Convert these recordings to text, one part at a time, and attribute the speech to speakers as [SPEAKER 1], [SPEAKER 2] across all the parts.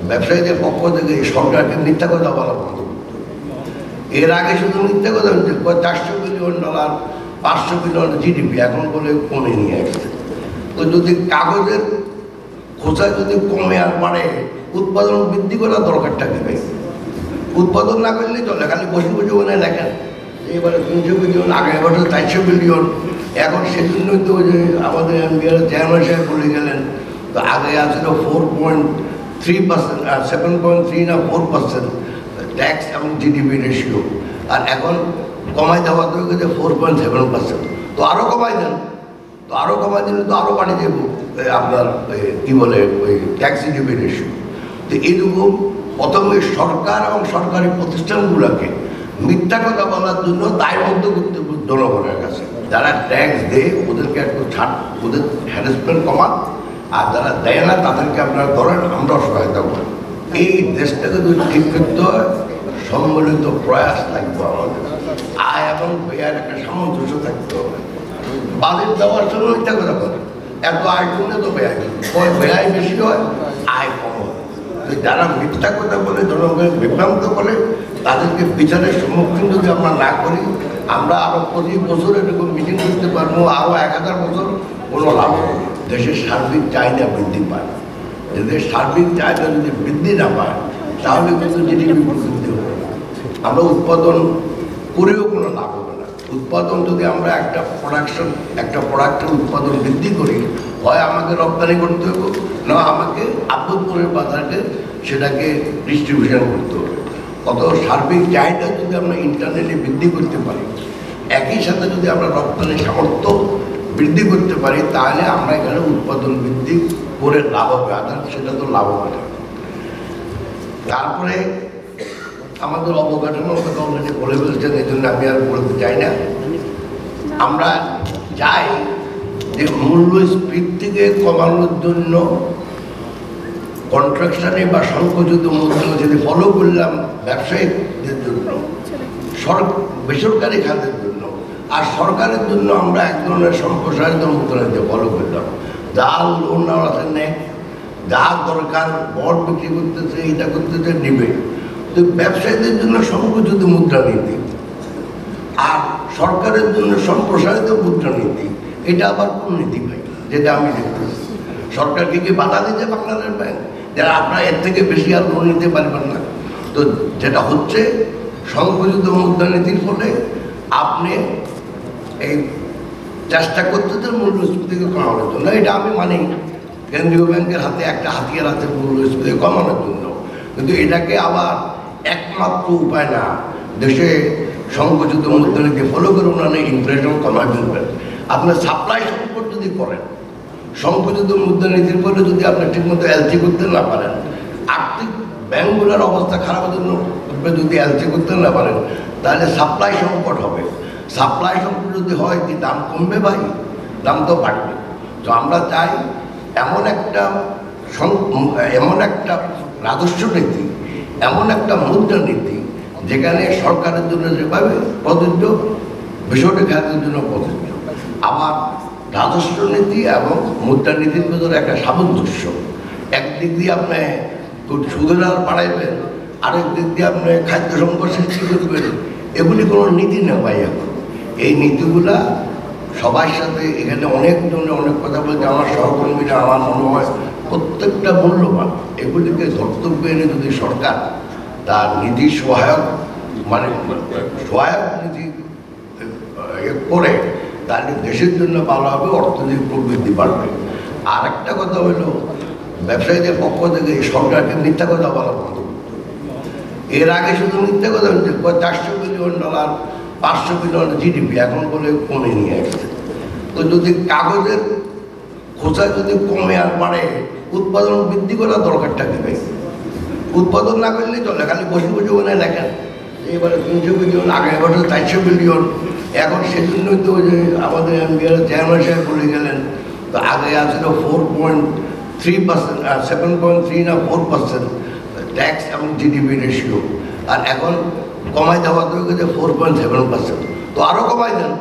[SPEAKER 1] ব্যবসায়ীদের পক্ষ থেকে সরকারকে মিথ্যা কথা বলা বন্ধ করতে। এর আগে শুধু মিথ্যা কথা বলছে, $400 বিলিয়ন, $500 বিলিয়ন জিডিপি, এখন বলে কমে নিয়ে আসছে। তো যদি কাগজের খোঁচা যদি কমে আর বাড়ে, উৎপাদন বৃদ্ধি করার দরকারটা কি ভাই? উৎপাদন না করলেই চলে, খালি বসে বসে মনে লেখেন এবারে 300 বিলিয়ন, আগের বছর 400 বিলিয়ন। এখন সেজন্যই তো যে আমাদের এমবিআর চেয়ারম্যান সাহেব বলে গেলেন, তো আগে আসলে 4.3%, 7.3 না 4% ট্যাক্স এবং জিডিপি রেশিও, আর এখন কমাই দেওয়া তো গেছে 4.7%। তো আরও কমাই দেন, তো আরও কমাই দিলে তো আরও বাড়ি যাব আপনার কী বলে ওই ট্যাক্স জিডিপি রেশিও। তো এইরকম প্রথমে সরকার এবং সরকারি প্রতিষ্ঠানগুলোকে মিথ্যা কথা বলার জন্য দায়বদ্ধ করতে জনগণের কাছে। যারা ট্যাক্স দেয় ওদেরকে একটু ছাড়, ওদের হ্যারাসমেন্ট কমান, আর যারা দেয় না তাদেরকে আপনারা ধরেন, আমরা সহায়তা করি। এই দেশটাকে যদি ঠিক করতে হয়, সম্মিলিত প্রয়াস লাগবে আমাদের। আয় এবং ব্যয়ের একটা সামঞ্জস্য থাকতে হবে। বাজেট দেওয়ার জন্য মিথ্যা কথা বলে, এত আয় করলে তো ব্যয়, ব্যয় বেশি হয়, আয় কম হয়। যারা মিথ্যা কথা বলে জনগণকে বিভ্রান্ত করে, তাদেরকে বিচারের সম্মুখীন যদি আমরা না করি, আমরা আরও 25 বছর এরকম মিটিং করতে পারবো, আরও 1000 বছর কোনো লাভ হবে। দেশের সার্বিক চাহিদা বৃদ্ধি পায়। যদি সার্বিক চাহিদা যদি বৃদ্ধি না পায়, তাহলে কিন্তু জিডিপি বৃদ্ধি হবে না। আমরা উৎপাদন করেও কোনো লাভ হবে না। উৎপাদন যদি আমরা একটা প্রোডাক্টের উৎপাদন বৃদ্ধি করি, হয় আমাকে রপ্তানি করতে হবে, না আমাকে আভ্যন্তরীণ বাজারে সেটাকে ডিস্ট্রিবিউশন করতে হবে। কত সার্বিক চাহিদা যদি আমরা ইন্টারনেটে বৃদ্ধি করতে পারি, একই সাথে যদি আমরা রপ্তানি সামর্থ্য বৃদ্ধি করতে পারি, তাহলে আমরা এখানে উৎপাদন বৃদ্ধি করে লাভ হবে, আদার সেটা তো লাভ হবে না। তারপরে আমাদের অবকাঠামোর কথা অলরেডি বলে ফেলছেন, এই জন্য আমি আর বলতে চাই না। আমরা চাই যে মূল্যস্ফীতিকে কমানোর জন্য কন্ট্রাকশনে বা সংকুচিত মূল্য যদি ফলো করলাম ব্যবসায়িকদের জন্য, বেসরকারি খাতের জন্য, আর সরকারের জন্য আমরা এক ধরনের সম্প্রসারিত মুদ্রানীতি ফলো করলাম। যা লোন নেওয়ার আছে নেয়, যা দরকার বড় বিক্রি করতেছে, এটা করতেছে নেবে। তো ব্যবসায়ীদের জন্য সংকুচিত মুদ্রানীতি আর সরকারের জন্য সম্প্রসারিত মুদ্রানীতি, এটা আবার কোন নীতি ভাই? যেটা আমি দেখতেছি সরকারকে কি বাধা দিতে বাংলাদেশ ব্যাংক, যারা আপনারা এর থেকে বেশি আর লোন নিতে পারবেন না। তো যেটা হচ্ছে সংকুচিত মুদ্রানীতির ফলে আপনি এই চেষ্টা করতেছেন মূল্যস্ফীতিকে কমানোর জন্য, এটা আমি মানি। কেন্দ্রীয় ব্যাংকের হাতে একটা হাতিয়ার আছে মূল্যস্ফীতি কমানোর জন্য, কিন্তু এটাকে আবার একমাত্র উপায় না। দেশে সংকুচিত মুদ্রানীতি ফলো করে ওনারা ইনফ্লেশন কমায় ফেলবেন। আপনার সাপ্লাই সংকট যদি করেন, সংকুচিত মুদ্রানীতির ফলে যদি আপনি ঠিকমতো এলসি করতে না পারেন, আর্থিক ব্যাংকগুলোর অবস্থা খারাপের জন্য আপনি যদি এলসি করতে না পারেন, তাহলে সাপ্লাই সংকট হবে। সাপ্লাই সংকট যদি হয়, কি দাম কমবে ভাই? দাম তো বাড়বে। তো আমরা চাই এমন একটা রাজস্ব নীতি, এমন একটা মুদ্রানীতি যেখানে সরকারের জন্য যেভাবে প্রযোজ্য, বেসরকারি খাতের জন্য প্রযোজ্য। আবার রাজস্ব নীতি এবং মুদ্রানীতির ভিতরে একটা সামঞ্জস্য। একদিক দিয়ে আপনি সুদের হার বাড়াইবেন, আরেক দিক দিয়ে আপনি খাদ্য সংকট সৃষ্টি করবেন, এগুলি কোনো নীতি না ভাই। এখন এই নীতিগুলা সবার সাথে, এখানে অনেকজনে অনেক কথা বলছে, আমার সহকর্মীরা, আমার মনে হয় প্রত্যেকটা মূল্যবান। এগুলিকে ধর্তব্য এনে যদি সরকার তার নীতি সহায়ক নীতি করে, তাহলে দেশের জন্য ভালো হবে, অর্থনৈতিক প্রবৃদ্ধি বাড়বে। আর একটা কথা হইল, ব্যবসায়ীদের পক্ষ থেকে সরকারকে মিথ্যা কথা বলা বন্ধ করতে। এর আগে শুধু মিথ্যা কথা বলছে, $400 বিলিয়ন, $500 বিলিয়ন জিডিপি, এখন বলে কমে নিয়ে আসছে। তো যদি কাগজের খোঁচা যদি কমে আর বাড়ে, উৎপাদন বৃদ্ধি করার দরকারটা কি ভাই? উৎপাদন না করলেই চলে, খালি বসে বসে মনে লেখেন এবারে 300 বিলিয়ন, আগের বছর 400 বিলিয়ন। এখন সেজন্যই তো যে আমাদের এমবিআর চেয়ারম্যান সাহেব বলে গেলেন, তো আগে আসলে 4.3%, 7.3 না 4% ট্যাক্স এবং জিডিপি রেশিও, আর এখন কমাই দেওয়া তো গেছে 4.7%। তো আরও কমাই দেন,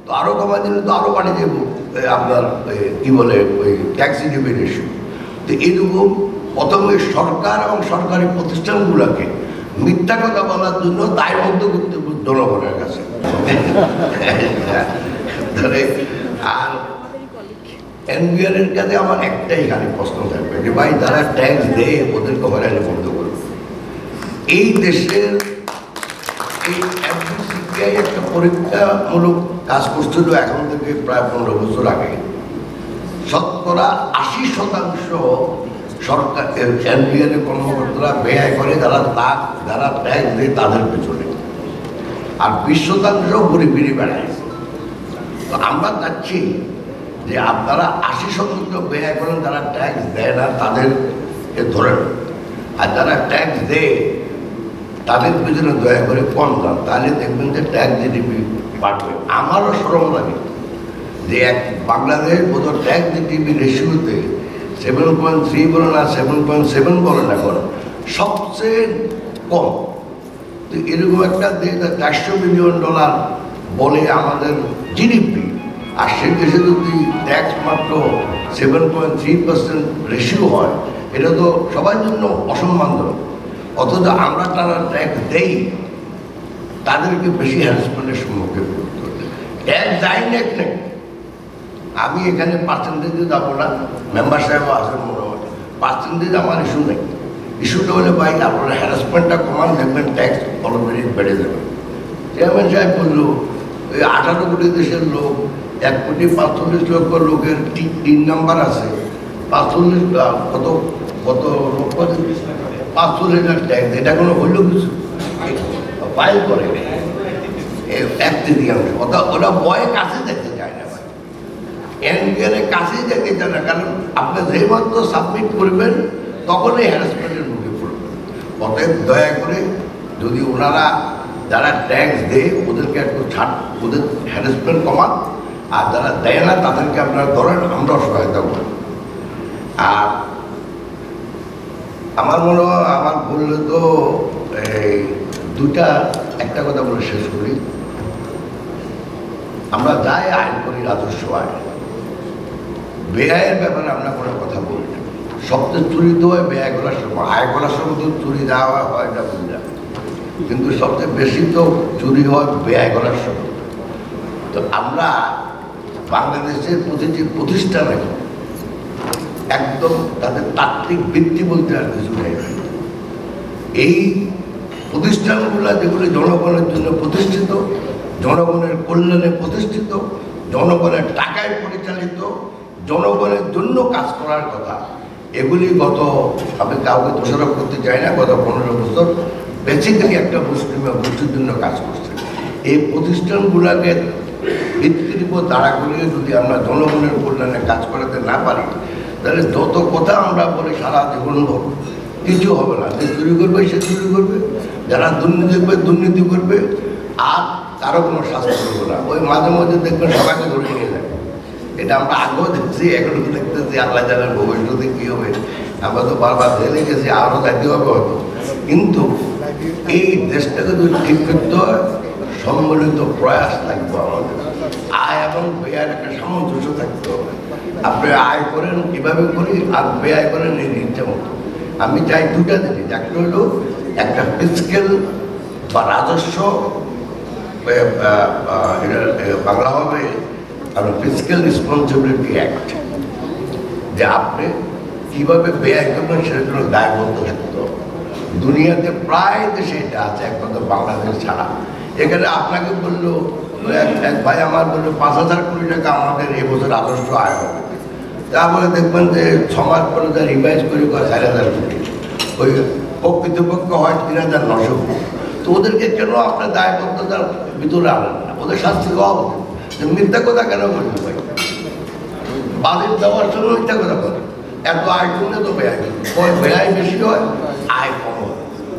[SPEAKER 1] তো আরও কমাই দিলে তো আরও বাড়ি যাব আপনার কী বলে ওই ট্যাক্স জিডিপি রেশিও। তো এরকম প্রথমে সরকার এবং সরকারি প্রতিষ্ঠানগুলোকে মিথ্যা কথা বলার জন্য দায়বদ্ধ করতে জনগণের কাছে। আর এনবিআর এর কাছে আমার একটাই খালি প্রশ্ন থাকবে যে ভাই যারা ট্যাক্স দেয় ওদেরকে হয়রানি বন্ধ করবে। এই দেশের এই এফবিসিসিআই একটা পরীক্ষামূলক কাজ করছিল এখন থেকে প্রায় 15 বছর আগে। শতকরা 80% সরকার এনবিআর এর কর্মকর্তারা ব্যয় করে যারা ট্যাক্স দেয় তাদের পেছনে, আর 20% ঘুরে ফিরে বেড়ায়। তো আমরা চাচ্ছি যে আপনারা 80% ব্যয় করেন, যারা ট্যাক্স দেয় না তাদেরকে ধরেন, আর যারা ট্যাক্স দেয় তাদের পেছনে দয়া করে কম দাম, তাহলে দেখবেন যে ট্যাক্স জিডিপি বাড়বে। আমারও শ্রম লাগে যে বাংলাদেশ বোধহয় ট্যাক্স জিডিপি রেশিওতে 7.3 বলে না 7.7 বলে না এখন সবচেয়ে কম। তো এরকম একটা $400 বিলিয়ন বলে আমাদের জিডিপি, আর সে দেশে যদি ট্যাক্স মাত্র 7.3% রেশিও হয়, এটা তো সবার জন্য অসম্মানজনক। অথচ আমরা তারা ট্যাক্স দেই, তাদেরকে বেশি হ্যারাসমেন্টের সম্মুখীন করতে হবে। ট্যাক্স দেয় না, আমি এখানে পার্সেন্টেজে যাবো না, মেম্বার সাহেবও আছেন মনে হয়, পার্সেন্টেজ আমার ইস্যু নেই। ইস্যুটা হলে ভাই আপনারা হ্যারাসমেন্টটা কমান, দেখবেন ট্যাক্স অলরেডি বেড়ে যাবে। চেয়ারম্যান সাহেব বললো ওই 18 কোটি দেশের লোক, 1,45,00,000 লোকের 3 নাম্বার আছে, 45 কত কত লোক 500,000 ট্যাক্স, এটা কোনো হইল কিছু ফাইল করে 1/3। ওরা ভয়ে কাছে যেতে চায় না, এনবিআর এর কাছেই যেতে চায় না, কারণ আপনি যেই মাত্র সাবমিট করবেন তখনই হ্যারাসমেন্টের মুখে পড়বেন। অতএব দয়া করে যদি ওনারা যারা ট্যাক্স দেয় ওদেরকে একটু ছাড়, ওদের হ্যারাসমেন্ট কমান, আর যারা দেয় না তাদেরকে আপনারা ধরেন, আমরা সহায়তা করেন। আর আমার মনে হয় আমার বললে তো এই একটা কথা বলে শেষ করি। আমরা যাই আইন করি রাজস্ব আইন, ব্যয়ের ব্যাপারে আমরা কোনো কথা বলি না। সবচেয়ে চুরি তো হয় ব্যয় করার সময়, আয় করার সময় তো চুরি দেওয়া হয় না বুঝি না, কিন্তু সবচেয়ে বেশি তো চুরি হয় ব্যয় করার সময়। তো আমরা বাংলাদেশের প্রতিটি প্রতিষ্ঠানে একদম তাদের তাত্ত্বিক ভিত্তি বলতে আর কিছু নেই। এই প্রতিষ্ঠানগুলো যেগুলি জনগণের জন্য প্রতিষ্ঠিত, জনগণের কল্যাণে প্রতিষ্ঠিত, জনগণের টাকায় পরিচালিত, জনগণের জন্য কাজ করার কথা, এগুলি আমি কাউকে দোষারোপ করতে চাই না, গত 15 বছর বেসিক্যালি একটা মুসলিম গোষ্ঠীর জন্য কাজ করছে। এই প্রতিষ্ঠানগুলোকে ভিত্তির উপর দাঁড়া করিয়ে যদি আমরা জনগণের কল্যাণে কাজ করাতে না পারি, তাহলে যত কথা আমরা বলি সারা জীবন কিছু হবে না। যে চুরি করবে সে চুরি করবে, যারা দুর্নীতি করবে দুর্নীতি করবে, আর কারো কোনো শাস্তি করবে না। ওই মাঝে মাঝে দেখবেন সবাইকে ধরে নিয়ে যায়। এটা আমরা আগেও দেখছি, এখনো দেখতেছি, আল্লাহ জানার ভবিষ্যতে কী হবে। আমরা তো বারবার জেলে গেছি, আরও যাইতে হবে হয়তো। কিন্তু এই দেশটাকে যদি ঠিক করতে হয়, সম্মিলিত প্রয়াস লাগবে আমাদের। আয় এবং ব্যয়ের একটা সামঞ্জস্য থাকতে হবে। আপনি আয় করেন কীভাবে করি, আর ব্যয় করেন এই ইচ্ছা মতো। আমি চাই দুটা জিনিস, একটা হলো একটা ফিসক্যাল বা রাজস্ব, বাংলা হবে ফিসক্যাল রেসপন্সিবিলিটি অ্যাক্ট, যে আপনি কীভাবে ব্যয় করবেন সেটার জন্য দায়বদ্ধ থাকতে হবে। দুনিয়াতে প্রায় দেশে এটা আছে, একমাত্র বাংলাদেশ ছাড়া। এখানে আপনাকে বললো এক ভাই আমার বললো 5,000 কোটি টাকা আমাদের এবছর রাজস্ব আয় হবে, তারপরে দেখবেন যে 6 মাস পরে যা রিভাইজ করে 4,000 কোটি, ওই প্রকৃতপক্ষে হয় 3,900 কোটি। তো ওদেরকে কেন আপনার দায়বদ্ধতার ভিতরে আনেন না? ওদের শাস্তি হওয়া উচিত। মিথ্যা কথা কেন বলতে পারি? বাজেট দেওয়ার জন্য মিথ্যা কথা বলে, এত আয় করলে তো ব্যয় বেশি হয়, আয় কম হয়।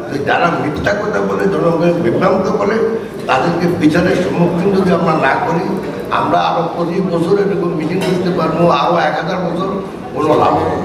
[SPEAKER 1] তো যারা মিথ্যা কথা বলে, জনগণকে বিভ্রান্ত করে, তাদেরকে বিচারের সম্মুখীন যদি আমরা না করি, আমরা আরো 25 বছর এরকম মিটিং করতে পারবো, আরো 1000 বছর কোনো লাভ হবে।